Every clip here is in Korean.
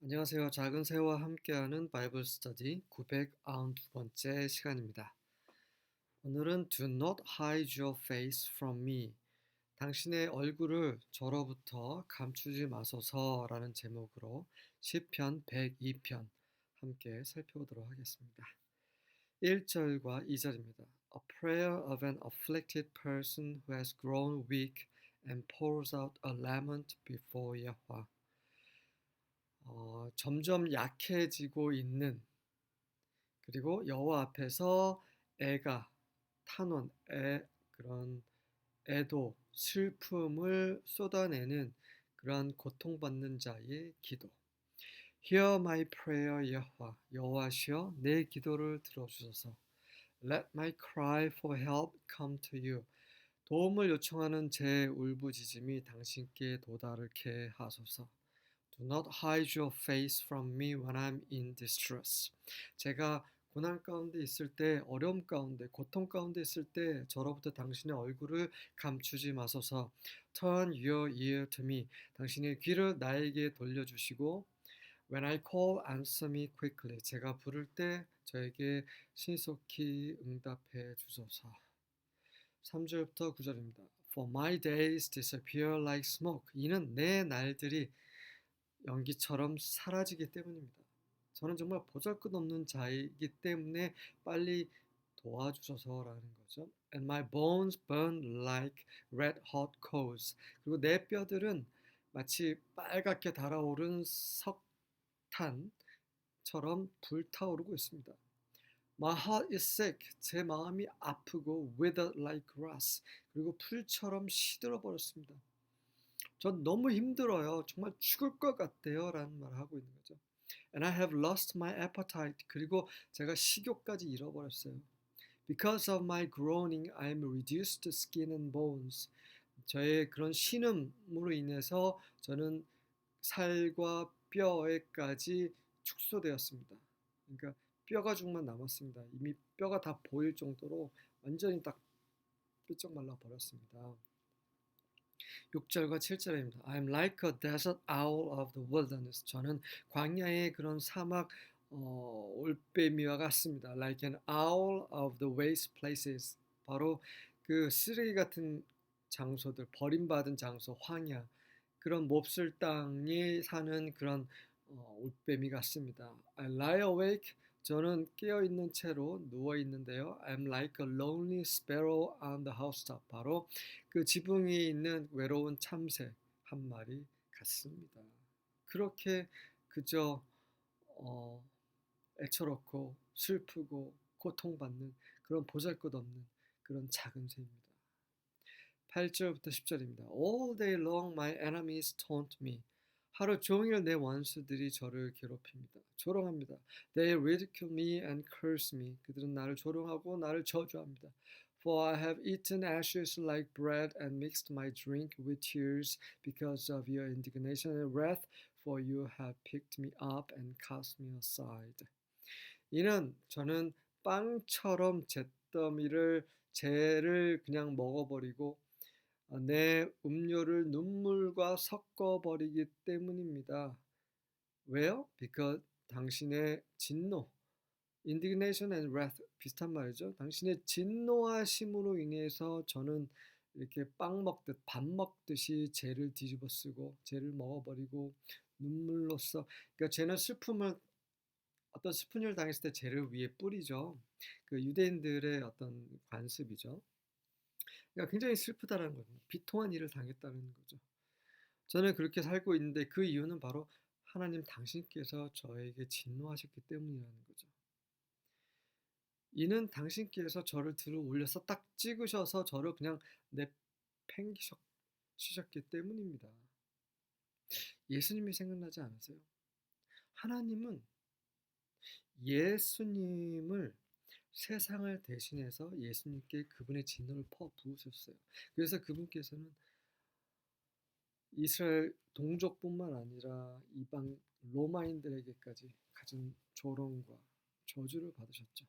안녕하세요. 작은 새와 함께하는 바이블 스터디 992번째 시간입니다. 오늘은 Do not hide your face from me. 당신의 얼굴을 저로부터 감추지 마소서라는 제목으로 시편 102편 함께 살펴보도록 하겠습니다. 1절과 2절입니다. A prayer of an afflicted person who has grown weak and pours out a lament before Yahweh. 점점 약해지고 있는 그리고 여호와 앞에서 애가 탄원, 그런 애도, 슬픔을 쏟아내는 그런 고통받는 자의 기도. Hear my prayer, 여호와. 여호와시여, 내 기도를 들어주소서. Let my cry for help come to you. 도움을 요청하는 제 울부짖음이 당신께 도달케 하소서. Do not hide your face from me when I'm in distress. 제가 고난 가운데 있을 때, 어려움 가운데, 고통 가운데 있을 때 저로부터 당신의 얼굴을 감추지 마소서. Turn your ear to me. 당신의 귀를 나에게 돌려주시고 When I call, answer me quickly. 제가 부를 때 저에게 신속히 응답해 주소서. 3절부터 9절입니다. For my days disappear like smoke. 이는 내 날들이 연기처럼 사라지기 때문입니다. 저는 정말 보잘것없는 자이기 때문에 빨리 도와주셔서라는 거죠. And my bones burn like red hot coals. 그리고 내 뼈들은 마치 빨갛게 달아오른 석탄처럼 불타오르고 있습니다. My heart is sick. 제 마음이 아프고 withered like grass. 그리고 풀처럼 시들어 버렸습니다. 전 너무 힘들어요. 정말 죽을 것 같아요. 라는 말을 하고 있는 거죠. And I have lost my appetite. 그리고 제가 식욕까지 잃어버렸어요. Because of my groaning, I am reduced to skin and bones. 저의 그런 신음으로 인해서 저는 살과 뼈에까지 축소되었습니다. 그러니까 뼈가죽만 남았습니다. 이미 뼈가 다 보일 정도로 완전히 딱 삐쩍 말라 버렸습니다. 6절과 7절입니다. I'm like a desert owl of the wilderness. 저는 광야의 그런 사막 올빼미와 같습니다. Like an owl of the waste places. 바로 그 쓰레기 같은 장소들, 버림받은 장소, 황야, 그런 몹쓸 땅에 사는 그런 올빼미 같습니다. I lie awake. 저는 깨어있는 채로 누워있는데요. I'm like a lonely sparrow on the housetop. 바로 그 지붕 위에 있는 외로운 참새 한 마리 같습니다. 그렇게 그저 애처롭고 슬프고 고통받는 그런 보잘것없는 그런 작은 새입니다. 8절부터 10절입니다. All day long my enemies taunt me. 하루 종일 내 원수들이 저를 괴롭힙니다. 조롱합니다. They ridicule me and curse me. 그들은 나를 조롱하고 나를 저주합니다. For I have eaten ashes like bread and mixed my drink with tears because of your indignation and wrath, for you have picked me up and cast me aside. 이는 저는 빵처럼 재를 그냥 먹어버리고 내 음료를 눈물과 섞어버리기 때문입니다. 왜요? Because 당신의 진노, indignation and wrath 비슷한 말이죠. 당신의 진노하심으로 인해서 저는 이렇게 빵 먹듯 밥 먹듯이 죄를 뒤집어 쓰고 죄를 먹어버리고 눈물로써 그러니까 죄는 슬픔을 어떤 슬픈 일을 당했을 때 죄를 위에 뿌리죠. 그 유대인들의 어떤 관습이죠. 그러니까 굉장히 슬프다라는 거죠. 비통한 일을 당했다는 거죠. 저는 그렇게 살고 있는데 그 이유는 바로 하나님 당신께서 저에게 진노하셨기 때문이라는 거죠. 이는 당신께서 저를 들어 올려서 딱 찍으셔서 저를 그냥 내팽기치셨기 때문입니다. 예수님이 생각나지 않으세요? 하나님은 예수님을 세상을 대신해서 예수님께 그분의 진노를 부으셨어요. 그래서 그분께서는 이스라엘 동족뿐만 아니라 이방 로마인들에게까지 가진 조롱과 저주를 받으셨죠.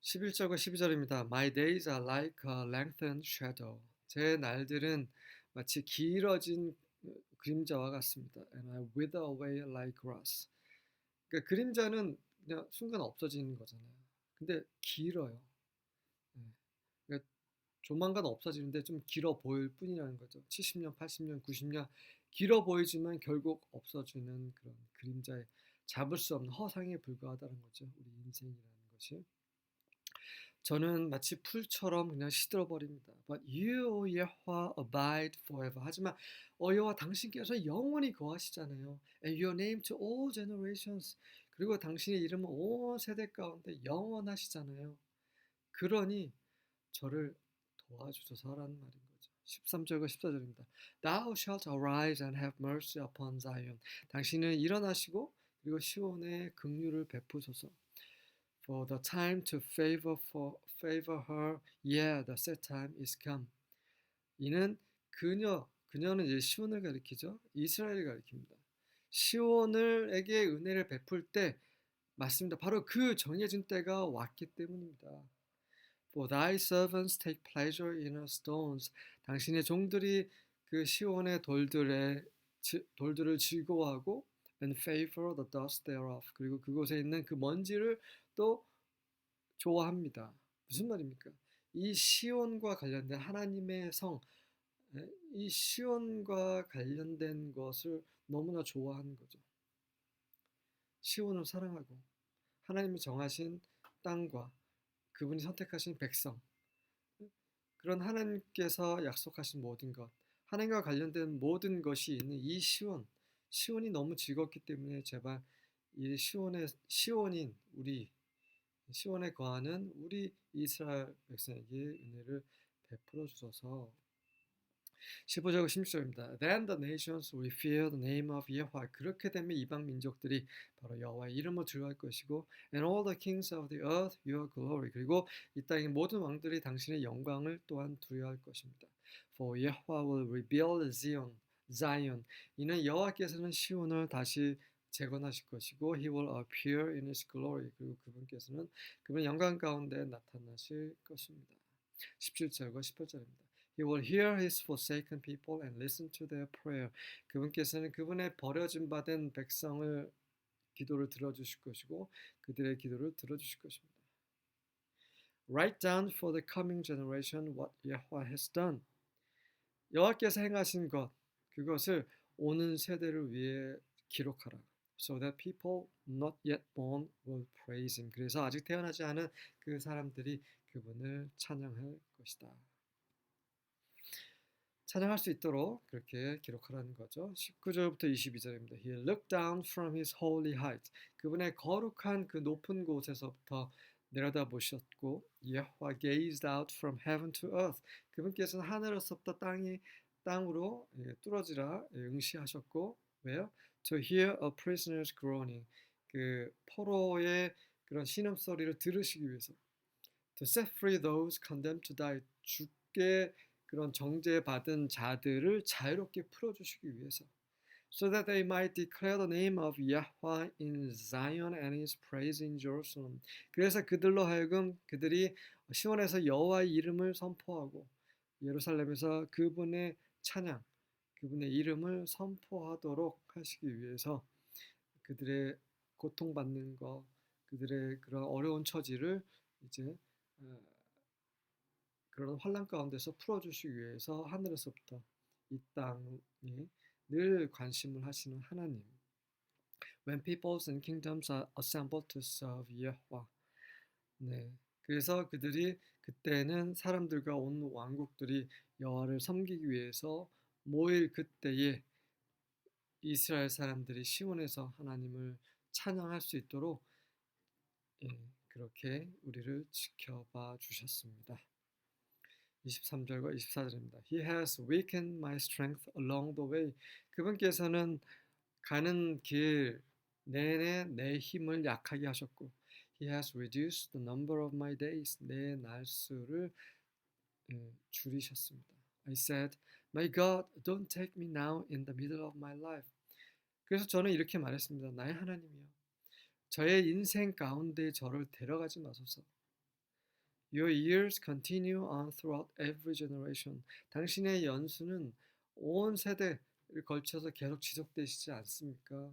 11절과 12절입니다. My days are like a lengthened shadow. 제 날들은 마치 길어진 그림자와 같습니다. And I wither away like grass. 그러니까 그림자는 그냥 순간 없어지는 거잖아요. 근데 길어요. 네. 그러니까 조만간 없어지는데 좀 길어 보일 뿐이라는 거죠. 70년, 80년, 90년 길어 보이지만 결국 없어지는 그런 그림자에 잡을 수 없는 허상에 불과하다는 거죠. 우리 인생이라는 것이. 저는 마치 풀처럼 그냥 시들어 버립니다. But you, O 여호와, abide forever. 하지만 여호와 당신께서 영원히 거하시잖아요. And your name to all generations. 그리고 당신의 이름은 온 세대 가운데 영원하시잖아요. 그러니 저를 도와주소서라는 말인 거죠. 13절과 14절입니다. Thou shalt arise and have mercy upon Zion. 당신은 일어나시고 그리고 시온에 긍휼을 베푸소서. For the time to favor her, yeah, the set time is come. 이는 그녀는 이제 시온을 가리키죠. 이스라엘을 가리킵니다. 시온을에게 은혜를 베풀 때 맞습니다. 바로 그 정해진 때가 왔기 때문입니다. For thy servants take pleasure in her stones. 당신의 종들이 그 시온의 돌들을 즐거워하고 and favor the dust thereof. 그리고 그곳에 있는 그 먼지를 또 좋아합니다. 무슨 말입니까? 이 시온과 관련된 하나님의 성, 이 시온과 관련된 것을 너무나 좋아하는 거죠. 시온을 사랑하고 하나님이 정하신 땅과 그분이 선택하신 백성, 그런 하나님께서 약속하신 모든 것, 하나님과 관련된 모든 것이 있는 이 시온이 너무 즐겁기 때문에 제발 이 시온인 우리 시온에 거하는 우리 이스라엘 백성에게 은혜를 베풀어 주소서. 15절과 16절입니다. Then the nations will fear the name of Yahweh. 그렇게 되면 이방 민족들이 바로 여호와의 이름을 두려워할 것이고 And all the kings of the earth your glory. 그리고 이 땅의 모든 왕들이 당신의 영광을 또한 두려워할 것입니다. For Yahweh will rebuild Zion. 이는 여호와께서는 시온을 다시 재건하실 것이고 He will appear in His glory. 그리고 그분께서는 그분의 영광 가운데 나타나실 것입니다. 17절과 18절입니다. He will hear his forsaken people and listen to their prayer. 그분께서는 그분의 버려진 바 된 백성을 기도를 들어주실 것이고 그들의 기도를 들어주실 것입니다. Write down for the coming generation what Yahweh has done. 여호와께서 행하신 것, 그것을 오는 세대를 위해 기록하라. So that people not yet born will praise him. 그래서 아직 태어나지 않은 그 사람들이 그분을 찬양할 것이다. 찬양할 수 있도록 그렇게 기록하라는 거죠. 19절부터 22절입니다. He looked down from his holy height. 그분의 거룩한 그 높은 곳에서부터 내려다보셨고 Yahweh gazed out from heaven to earth. 그분께서는 하늘에서부터 땅으로 뚫어지라 응시하셨고 왜요? To hear a prisoner's groaning. 그 포로의 그런 신음소리를 들으시기 위해서. To set free those condemned to die. 죽게 그런 정죄받은 자들을 자유롭게 풀어주시기 위해서 so that they might declare the name of Yahweh in Zion and His praise in Jerusalem. 그래서 그들로 하여금 그들이 시온에서 여호와의 이름을 선포하고 예루살렘에서 그분의 찬양, 그분의 이름을 선포하도록 하시기 위해서 그들의 고통받는 것, 그들의 그런 어려운 처지를 이제 그런 환난 가운데서 풀어주시기 위해서 하늘에서부터 이 땅에 늘 관심을 하시는 하나님. When peoples and kingdoms are assembled to serve Yahweh. 네, 그래서 그들이 그때는 사람들과 온 왕국들이 여호와를 섬기기 위해서 모일 그때에 이스라엘 사람들이 시온에서 하나님을 찬양할 수 있도록 그렇게 우리를 지켜봐 주셨습니다. 23절과 24절입니다. He has weakened my strength along the way. 그분께서는 가는 길 내내 내 힘을 약하게 하셨고 He has reduced the number of my days. 내 날수를 줄이셨습니다. I said, My God, don't take me now in the middle of my life. 그래서 저는 이렇게 말했습니다. 나의 하나님이여, 저의 인생 가운데 저를 데려가지 마소서. Your years continue on throughout every generation. 당신의 연수는 온 세대를 걸쳐서 계속 지속되시지 않습니까?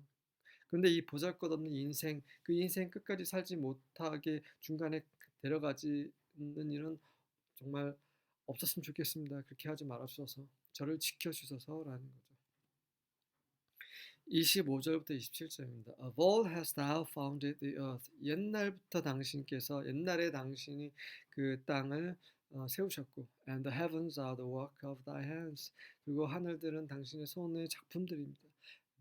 그런데 이 보잘것없는 인생, 그 인생 끝까지 살지 못하게 중간에 데려가지는 일은 정말 없었으면 좋겠습니다. 그렇게 하지 말아주셔서 저를 지켜주셔서라는 거죠. 25절부터 27절입니다. Of old hast thou founded the earth. 옛날부터 당신께서 옛날에 당신이 그 땅을 세우셨고, and the heavens are the work of thy hands. 그리고 하늘들은 당신의 손의 작품들입니다.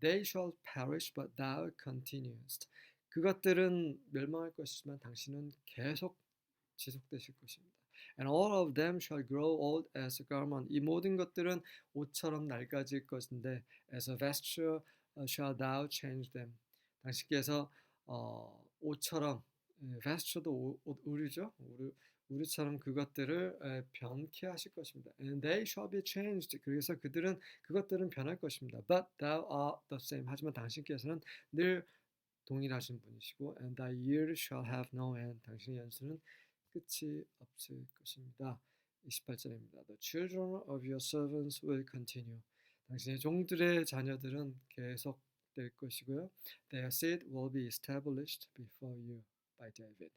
They shall perish, but thou continuest. 그것들은 멸망할 것이지만 당신은 계속 지속되실 것입니다. And all of them shall grow old as a garment. 이 모든 것들은 옷처럼 낡아질 것인데, as a vesture shall thou change them. 당신께서 옷처럼 vesture도 옷, 의류죠. 의류처럼 그것들을 변케 하실 것입니다. And they shall be changed. 그래서 그것들은 변할 것입니다. But thou art the same. 하지만 당신께서는 늘 동일하신 분이시고, and thy years shall have no end. 당신의 연수는 끝이 없을 것입니다. 28절입니다. The children of your servants will continue. 당신의 종들의 자녀들은 계속될 것이고요. Their seed will be established before you by David.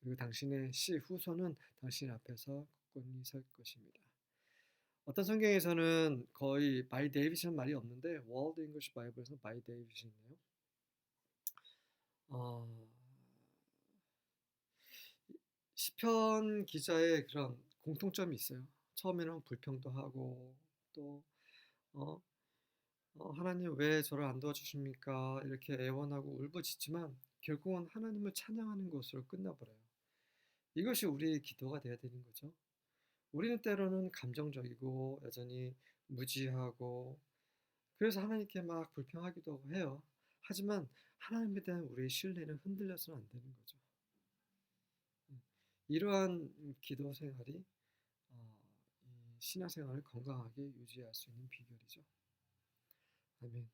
그리고 당신의 씨 후손은 당신 앞에서 굳건히 설 것입니다. 어떤 성경에서는 거의 by David이라는 말이 없는데 World English Bible에서는 by David이 있네요. 시편 기자의 그런 공통점이 있어요. 처음에는 불평도 하고 또 어, 하나님 왜 저를 안 도와주십니까? 이렇게 애원하고 울부짖지만 결국은 하나님을 찬양하는 것으로 끝나버려요. 이것이 우리의 기도가 돼야 되는 거죠. 우리는 때로는 감정적이고 여전히 무지하고 그래서 하나님께 막 불평하기도 해요. 하지만 하나님에 대한 우리의 신뢰는 흔들려서는 안 되는 거죠. 이러한 기도 생활이 이 신앙생활을 건강하게 유지할 수 있는 비결이죠. 아멘.